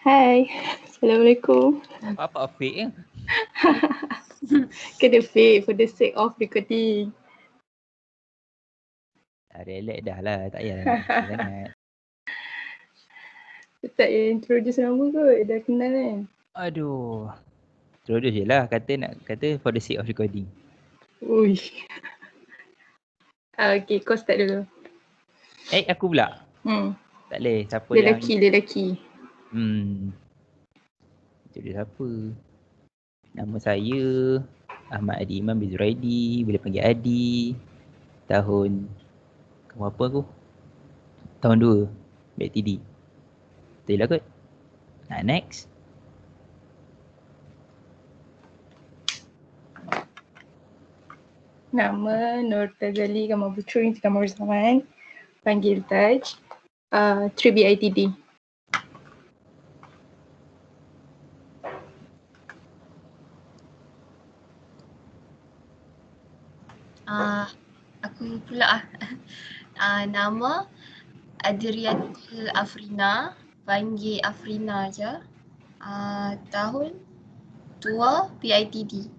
Hai, Assalamualaikum. Apa fake ya? Kena fake for the sake of recording. Relax dah lah, tak payahlah nak fikir sangat. Tak payah introduce nama kot, dah kenal kan. Aduh. Terus je lah kata for the sake of recording. Ui. Okay, kau start dulu. Aku pula? Tak boleh, siapa Lelaki. Itu dia siapa? Nama saya Ahmad Adi Imam bin Zuraidi, boleh panggil Adi. Tahun apa aku? Tahun 2 BTD. Betul lah kot. Next. Nama Nur Tazali Kamal Putri Kamal Zaman. Panggil Taj. 3BITD. Aku pula nama Adriatul Afrina, panggil Afrina je. Tahun 2 PITD.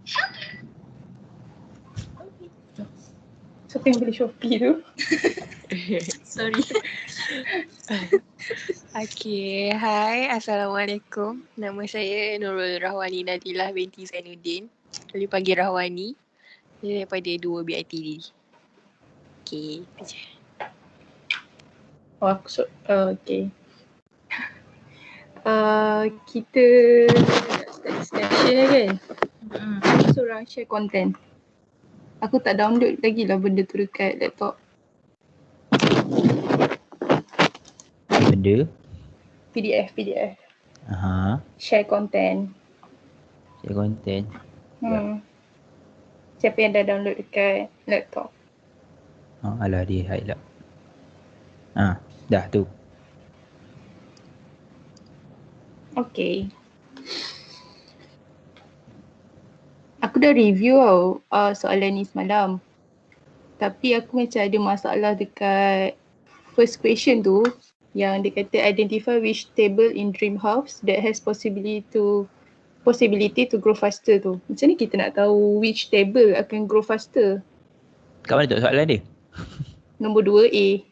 Siapa yang beli Shopee tu? Sorry. Okay, hai, Assalamualaikum. Nama saya Nurul Rahwani Nadilah binti Zainuddin. Boleh panggil Rahwani. Dia daripada 2 BITD. Okay, itu je. Okay. Kita start discussion lah kan? Seorang share content. Aku tak download lagi lah benda tu dekat laptop. Benda? PDF. Share content. Siapa yang dah download dekat laptop? Alah dia hide lah. Dah tu. Okay. Aku dah review tau soalan ni semalam. Tapi aku macam ada masalah dekat first question tu yang dia kata identify which table in dream house that has possibility to grow faster tu. Macam ni kita nak tahu which table akan grow faster? Kat mana tu soalan dia? Nombor 2A.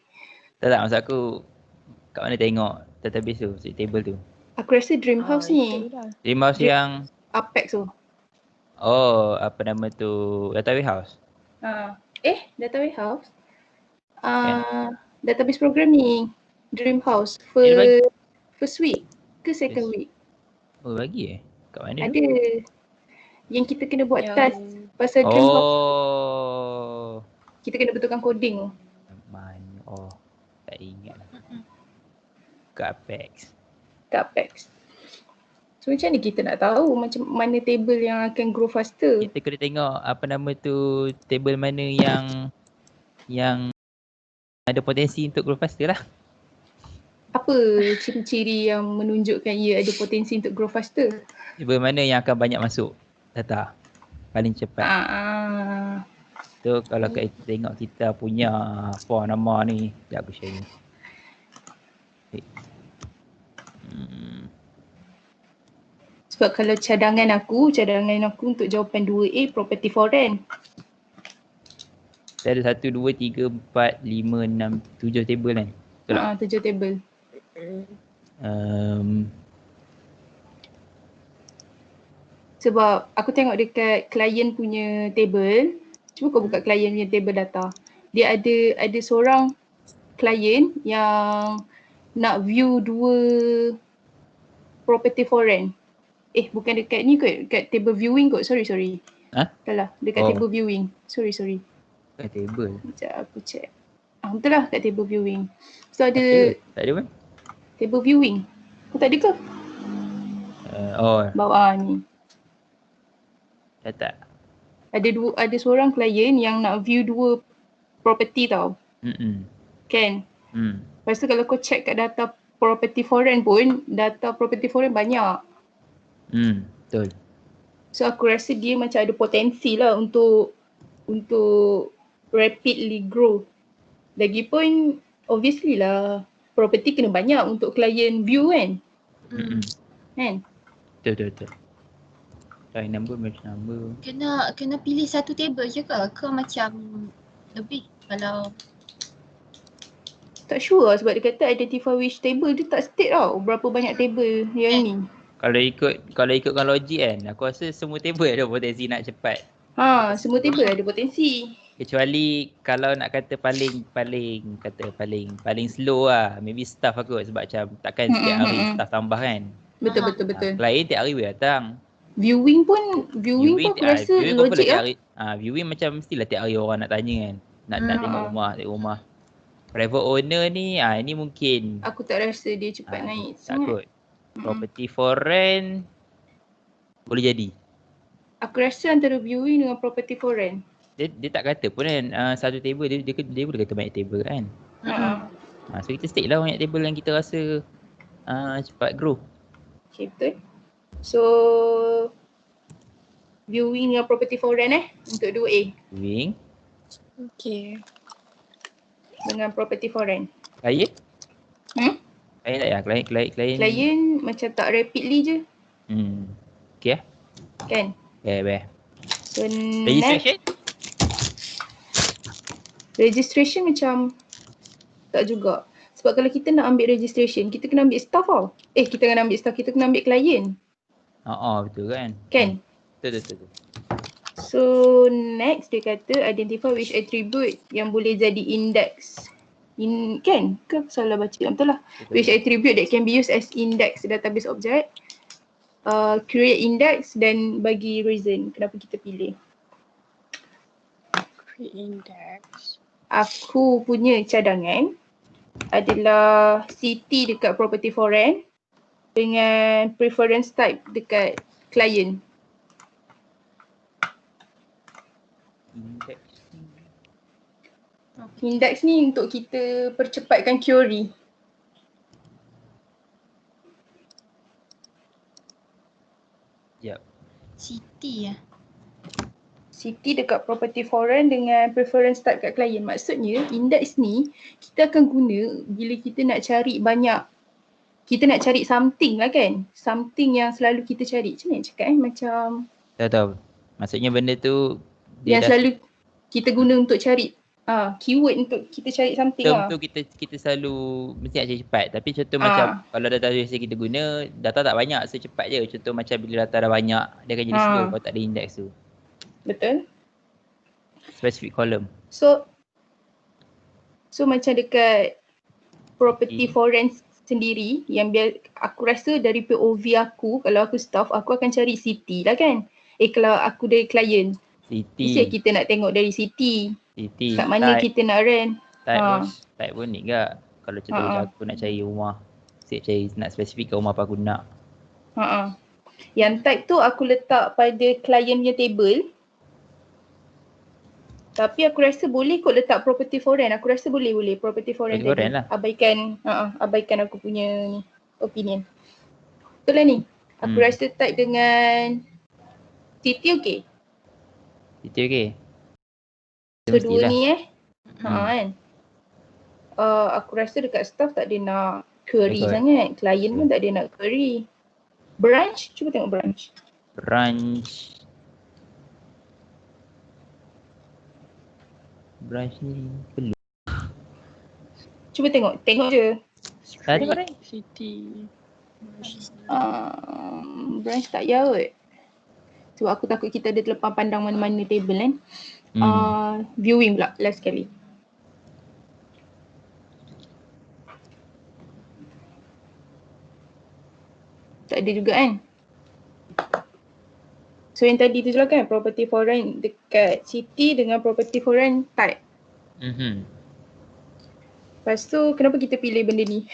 Tak, maksud aku kat mana tengok database tu, table tu? Aku rasa dream house ni. Dream house yang Apex tu. Apa nama tu? Data warehouse? Data warehouse? Database programming. Dream house. First week ke second week? Bagi kat mana tu? Ada. Yang kita kena buat task pasal dream house. Kita kena betulkan coding tu. Tak ingat. Kat Apex. So macam ni kita nak tahu macam mana table yang akan grow faster? Kita kena tengok apa nama tu, table mana yang ada potensi untuk grow faster lah. Apa ciri-ciri yang menunjukkan ia ada potensi untuk grow faster? Table mana yang akan banyak masuk data paling cepat. So kalau kita tengok kita punya apa nama ni, sekejap aku share ni. Sebab kalau cadangan aku untuk jawapan 2A property foreign. Saya ada 1, 2, 3, 4, 5, 6, 7 table kan? Betul tak? 7 table. Sebab aku tengok dekat klien punya table. Cuba kau buka klien punya table data. Dia ada seorang klien yang nak view 2 property foreign. Bukan dekat ni kot, dekat table viewing kot. Sorry. Salah, dekat table viewing. Sorry. Dekat table? Sekejap aku check. Betul lah, kat table viewing. So ada tak ada pun? Table viewing. Tak ada ke? Bawah ni. Tak. Ada seorang klien yang nak view 2 property tau. Kan? Lepas tu kalau kau check kat data property foreign pun, data property foreign banyak. Betul. So aku rasa dia macam ada potensi lah untuk rapidly grow. Lagipun obviously lah property kena banyak untuk klien view kan. Kan? Betul. Line number match number. Kena pilih satu table je ke macam lebih kalau Tak sure lah sebab dia kata identify which table, dia tak state tau berapa banyak table yang ni. Kalau ikutkan logik kan, aku rasa semua table ada potensi nak cepat. Semua table ada potensi. Kecuali kalau nak kata paling slow lah. Maybe staff aku sebab macam takkan setiap hari staff tambah kan. Betul. Klien tiap hari boleh datang. Viewing pun aku rasa logik lah. Viewing macam mestilah tiap hari orang nak tanya kan. Nak tengok rumah. Private owner ni, ni mungkin Aku tak rasa dia cepat naik takut. sangat. Property for rent boleh jadi. Aku rasa antara viewing dengan property for rent. Dia tak kata pun kan satu table dia boleh kata banyak table kan. So kita stick lah banyak table yang kita rasa cepat grow. Okay, betul. So viewing dengan property for rent untuk 2A Viewing Okay. dengan property for rent. Klien? Klien tak ya? Klien macam tak rapidly je. Okay Kan? Baik. So Registration? Registration macam tak juga. Sebab kalau kita nak ambil registration, kita kena ambil staff tau. Kita kena ambil staff, kita kena ambil klien. Betul kan? Kan? Betul. So next dia kata identify which attribute yang boleh jadi index. Kan? Ke salah baca? Betul lah. Which attribute that can be used as index database object. Create index dan bagi reason kenapa kita pilih. Create index. Aku punya cadangan adalah city dekat property for rent dengan preference type dekat client. Index ni untuk kita percepatkan query. city City dekat property for rent dengan preference type kat client. Maksudnya index ni kita akan guna bila kita nak cari banyak. Kita nak cari something lah kan. Something yang selalu kita cari. Macam mana nak cakap macam Tahu. Maksudnya benda tu yang selalu kita guna untuk cari keyword untuk kita cari something term tu kita selalu mesti nak cari cepat. Tapi contoh macam kalau data biasa kita guna, data tak banyak, so cepat je. Contoh macam bila data dah banyak, dia akan jadi slow kalau tak ada index tu. Betul. Specific column. So macam dekat property for rent sendiri yang aku rasa dari POV aku, kalau aku staff, aku akan cari city lah kan. Kalau aku dari client, mesti kita nak tengok dari city. Kat mana type, kita nak rent. Type pun ni ke? Kalau contoh aku nak cari rumah, nak spesifik ke rumah apa aku nak. Yang type tu aku letak pada client punya table. Tapi aku rasa boleh kot letak property for rent. Aku rasa boleh property for rent tadi. Lah. Abaikan aku punya ni opinion. Betul lah ni. Aku rasa type dengan city okey. City okey. So dua ni kan. Aku rasa dekat staff tak ada nak query sangat. Client pun tak ada nak query. Branch, cuba tengok branch. Branch ni perlu. Cuba tengok je. Tak ada branch. City. Branch tak payah kot. Sebab aku takut kita ada terlepas pandang mana-mana table kan. Viewing pula last sekali. Tak ada juga kan. So yang tadi tu je lah kan, property for rent dekat city dengan property for rent type. Lepas tu kenapa kita pilih benda ni?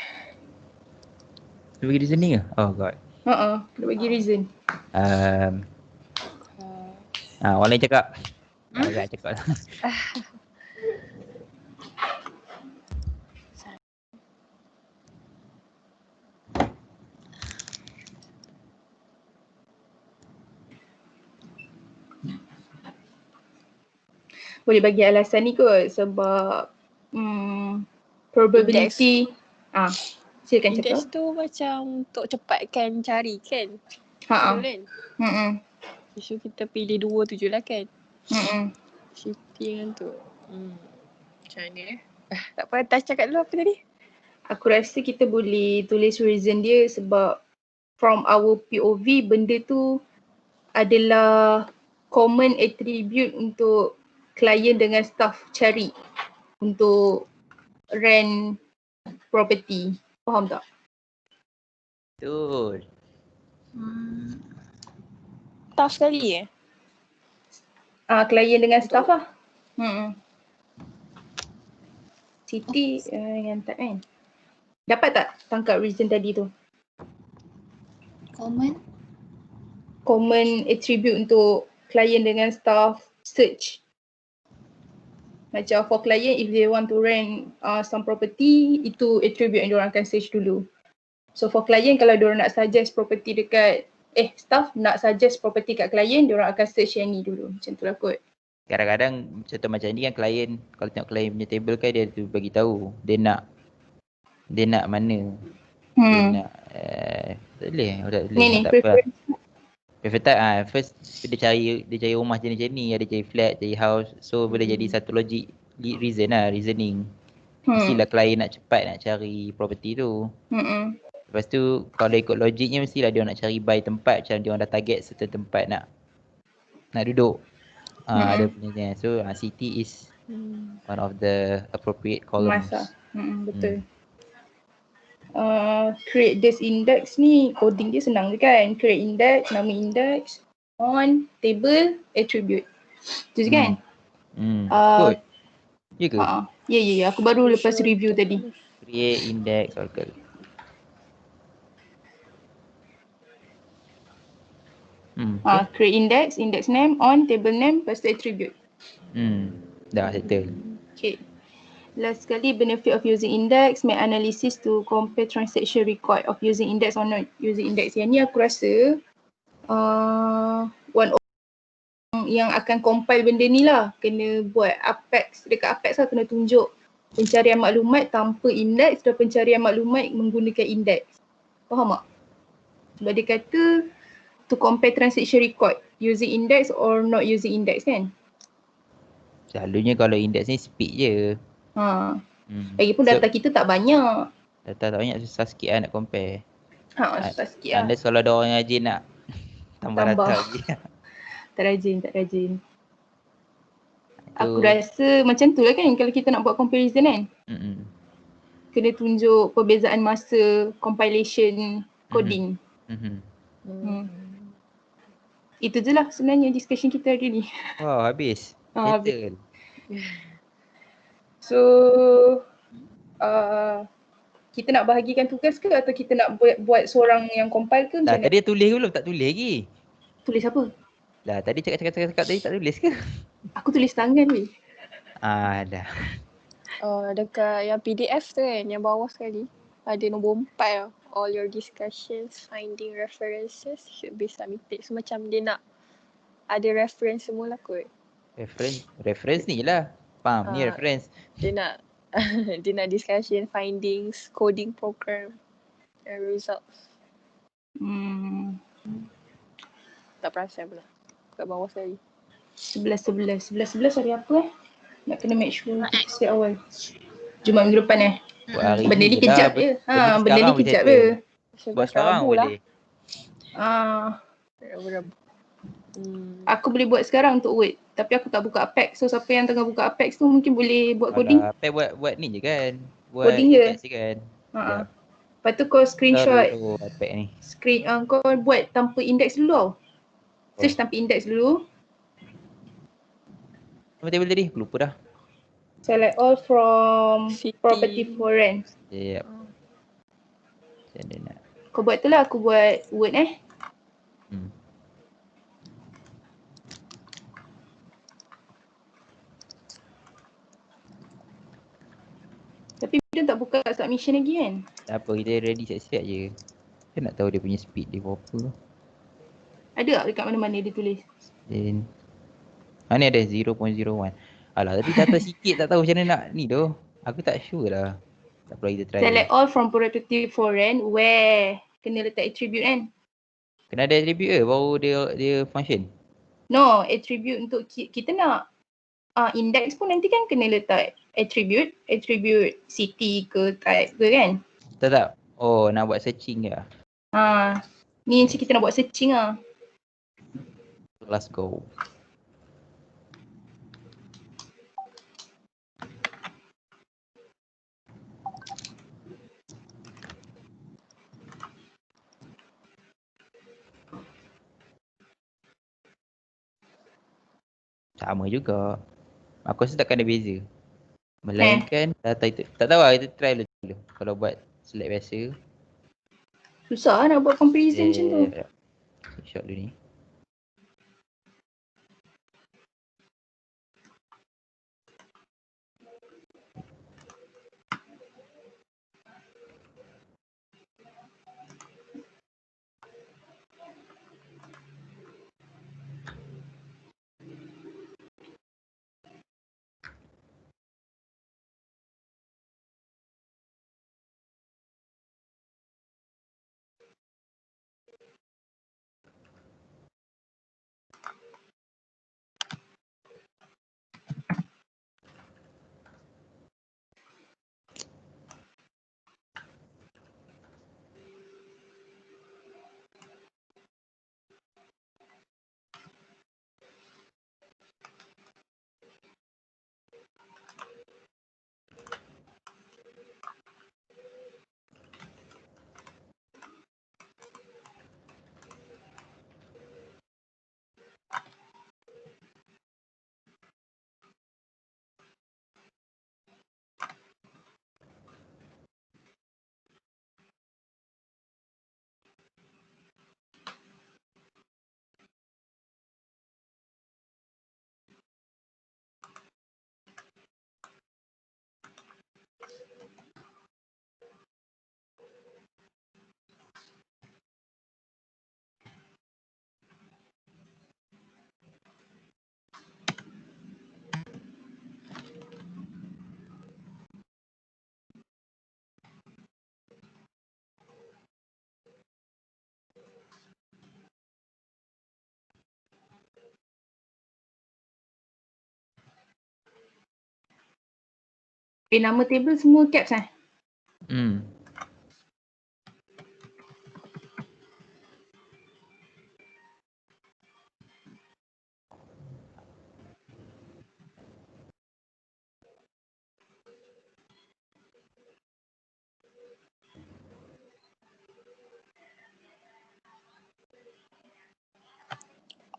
Dia bagi reasoning ke? Oh god. Dia bagi reason. Orang lain cakap. Agak cakap lah. Boleh bagi alasan ni kot sebab probability Silakan Index cakap. tu macam untuk cepatkan cari kan? Ha. Betul kan? Hmm. So kita pilih 2 tu je lah kan? Hmm. City kan tu. Macam mana tak apa, Tash cakap dulu apa tadi? Aku rasa kita boleh tulis reason dia sebab from our POV benda tu adalah common attribute untuk klien dengan staff cari untuk rent property. Faham tak? Betul. Tough sekali Klien dengan staff lah. Siti dengan tak kan? Dapat tak tangkap reason tadi tu? Common attribute untuk klien dengan staff search. Macam for client, if they want to rent some property, itu attribute yang diorang akan search dulu. So for client, kalau diorang nak suggest property dekat, staff nak suggest property kat client, diorang akan search yang ni dulu. Macam tu lah kot. Kadang-kadang contoh macam ni kan klien, kalau tengok klien punya table kan dia tu bagi tahu dia nak mana. Dia nak tak boleh. Ni tak apa. Preferred type first dia cari rumah jenis macam ni, ada cari flat, cari house. So boleh jadi satu logik reasoning. Mestilah klien nak cepat nak cari property tu. Lepas tu kalau ikut logiknya mestilah dia nak cari buy tempat, macam dia orang dah target certain tempat nak duduk. Ada punya. So city is one of the appropriate columns. Betul. Create this index ni coding dia senang je kan. Create index, nama index, on, table, attribute. Tu je kan? Good. Ya ke? Ya. Aku baru lepas review tadi. Create index oracle. Create index, index name, on, table name, lepas tu attribute. Dah settle. Okay. Last sekali, benefit of using index, make analysis to compare transaction record of using index or not using index. Yang ni aku rasa one of yang akan compile benda ni lah. Kena buat Apex, dekat Apex lah kena tunjuk pencarian maklumat tanpa index dan pencarian maklumat menggunakan index. Faham tak? Sebab dia kata to compare transaction record using index or not using index kan? Selalunya kalau index ni speed je. Lagipun data kita tak banyak. Data tak banyak, susah sikit lah nak compare. Susah sikit lah. Unless kalau ada orang yang rajin nak tambah data lagi. Tak rajin. Aku rasa macam tu lah kan kalau kita nak buat comparison kan. Kena tunjuk perbezaan masa compilation coding. Itu je lah sebenarnya discussion kita hari ni. Wow, habis. Habis. So kita nak bahagikan tugas ke atau kita nak buat seorang yang compile ke macam mana? Tadi tulis ke belum? Tak tulis lagi. Tulis apa? Lah tadi cakap tadi tak tulis ke? Aku tulis tangan weh. Dah. Dekat yang PDF tu kan, yang bawah sekali ada nombor 4 all your discussions, finding references should be submitted. So macam dia nak ada reference semua lah kot. Reference ni lah. Faham, ni reference. Dia nak discussion, findings, coding program and results. Tak perasan pula. Kat bawah sekali. 11 hari apa Nak kena make sure stay awal. Jumaat minggu depan Benda ni kejap je. Benda ni kejap je. Buat sekarang boleh. Aku boleh buat sekarang untuk Word. Tapi aku tak buka Apex. So siapa yang tengah buka Apex tu mungkin boleh buat coding. Apex buat ni je kan. Buat coding je. Kan. Lepas tu kau screenshot. Apex ni. Kau buat tanpa index dulu tau. Search tanpa index dulu. Apa table tadi? Aku lupa dah. Select all from City. property for rent. Yep. Macam mana nak. Kau buat tu lah, aku buat Word Tapi dia tak buka submission lagi kan? Tak apa, kita ready siap-siap je. Kita nak tahu dia punya speed dia berapa. Ada tak dekat mana-mana dia tulis? Then mana ada 0.01. Alah tadi data sikit tak tahu macam mana nak ni tu. Aku tak sure lah. Tak perlu kita try. Select all from productive foreign where kena letak attribute kan. Kena ada attribute ke baru dia function? No, attribute untuk kita nak index pun nanti kan kena letak attribute city ke type ke kan. Tak. Oh, nak buat searching ke? Ni macam kita nak buat searching lah. Let's go. Sama juga. Aku rasa takkan ada beza. Melainkan data itu. Tak tahu lah, kita try dulu. Kalau buat select biasa. Susah lah nak buat comparison macam tu. Shot dulu ni. Nama table semua caps lah.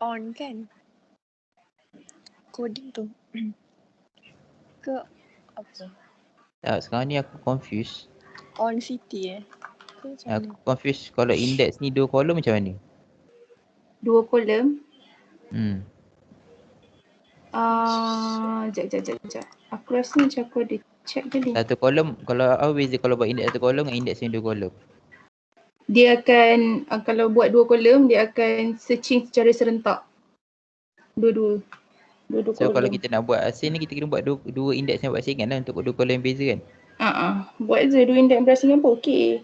On kan? Coding tu. Ke apa? Tak, sekarang ni aku confused. On city Ke macam mana? Aku confused kalau index ni 2 kolom macam mana? 2 kolom. Sekejap. Aku rasa macam aku ada check tadi. Satu kolom, kalau apa beza kalau buat index 1 kolom dengan index yang 2 kolom? Dia akan, kalau buat 2 kolom, dia akan searching secara serentak. Dua-dua So kolom. kalau kita nak buat asing ni, kita kena buat dua index yang buat asingan lah untuk 2 kolom yang beza kan? Buat je 2 index berasingan pun okey.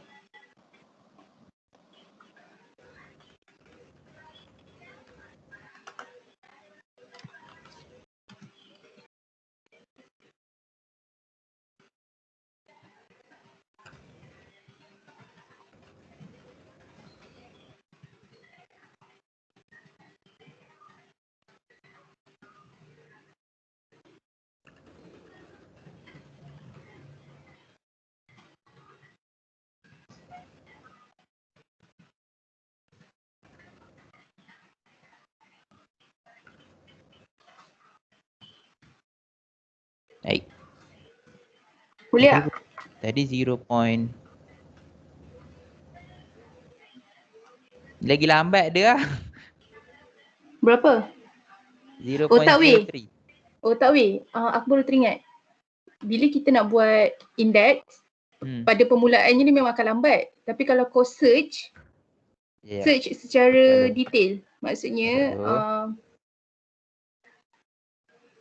Baik. Boleh tak? Tadi 0. Lagi lambat dia lah. Berapa? 0.03. Tak weh. Aku baru teringat. Bila kita nak buat index, pada permulaannya ni memang akan lambat. Tapi kalau kau search secara detail. Maksudnya,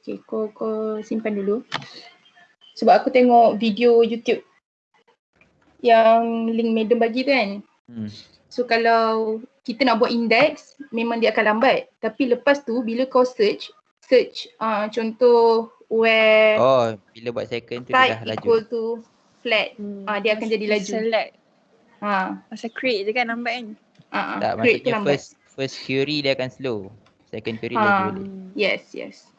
okay, kau simpan dulu. Sebab aku tengok video YouTube yang link Madam bagi tu kan. So kalau kita nak buat index, memang dia akan lambat. Tapi lepas tu bila kau search contoh where Oh, bila buat second tu dia dah type laju. equal to flat, dia akan jadi laju. Select. Ha. Masa create je kan lambat kan? Tak, Create tu maksudnya lambat. first query dia akan slow. Second query laju balik. Yes.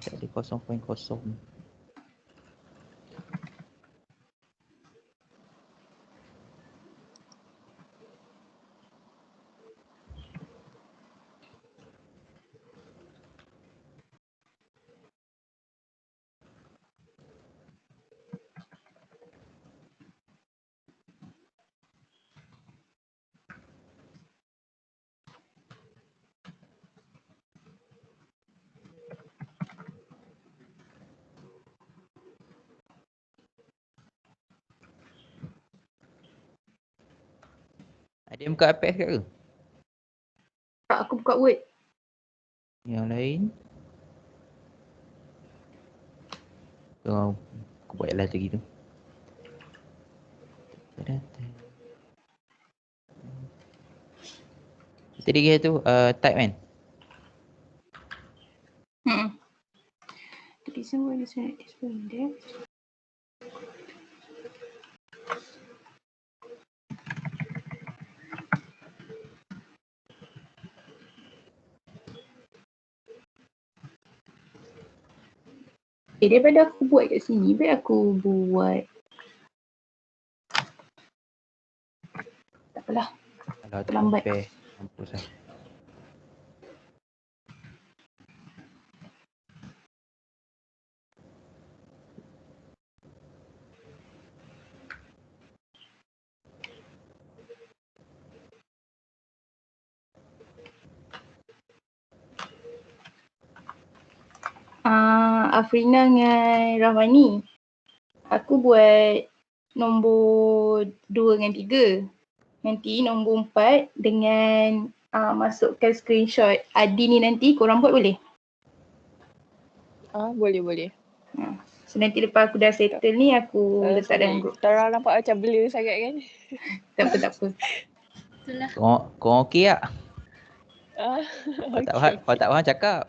Tak ada 0.0. Ada yang buka Apex ke? Tak, aku buka Word. Yang lain? Aku buat last lagi tu. Tadi kita tu type kan? Tapi semua ada sangat display index. Daripada aku buat kat sini, baik aku buat. Tak apalah. Kalau tak Lambat. compare, mampus lah. Afrina dengan Rahmani. Aku buat nombor 2 dengan 3. Nanti nombor 4 dengan masukkan screenshot Adi ni nanti korang buat boleh? Boleh. So nanti lepas aku dah settle ni aku letak dalam group. Tara nampak macam blur sangat kan? Tak apa. Itulah. Korang okey tak? Okay. Kalau tak faham cakap.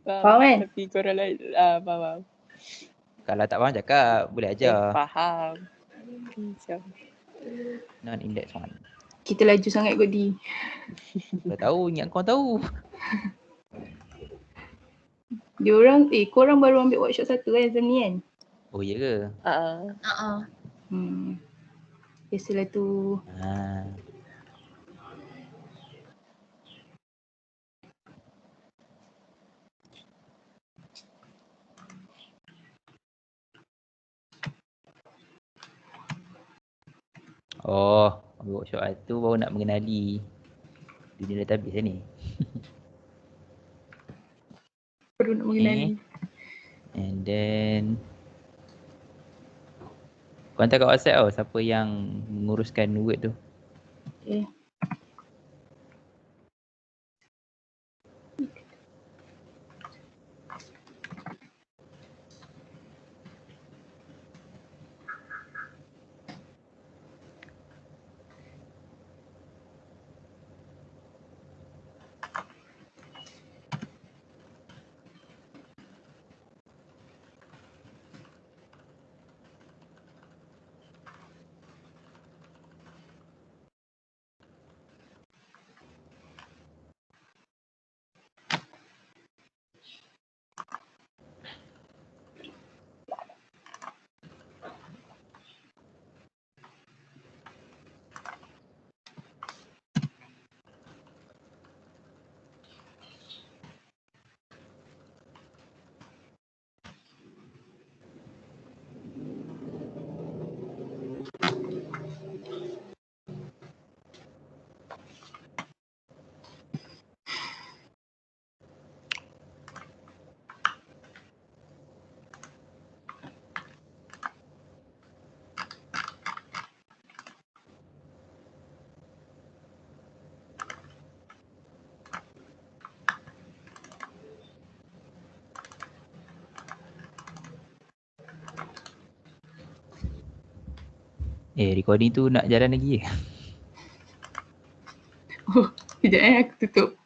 Faham kan? Tapi korang lain, faham. Kalau tak faham cakap, boleh ajar. Faham. Siap. Non-index one. Kita laju sangat kot di. Kau tahu, ingat kau tahu. Korang baru ambil workshop 1 kan Zam ni kan? Oh iya ke? Biasalah tu. Oh, ambil workshop tu baru nak mengenali dunia database ni. Perlu nak mengenali. And then kau hantar kat WhatsApp tau siapa yang menguruskan Word tu. Okay. Recording tu nak jalan lagi ke? Sekejap aku tutup.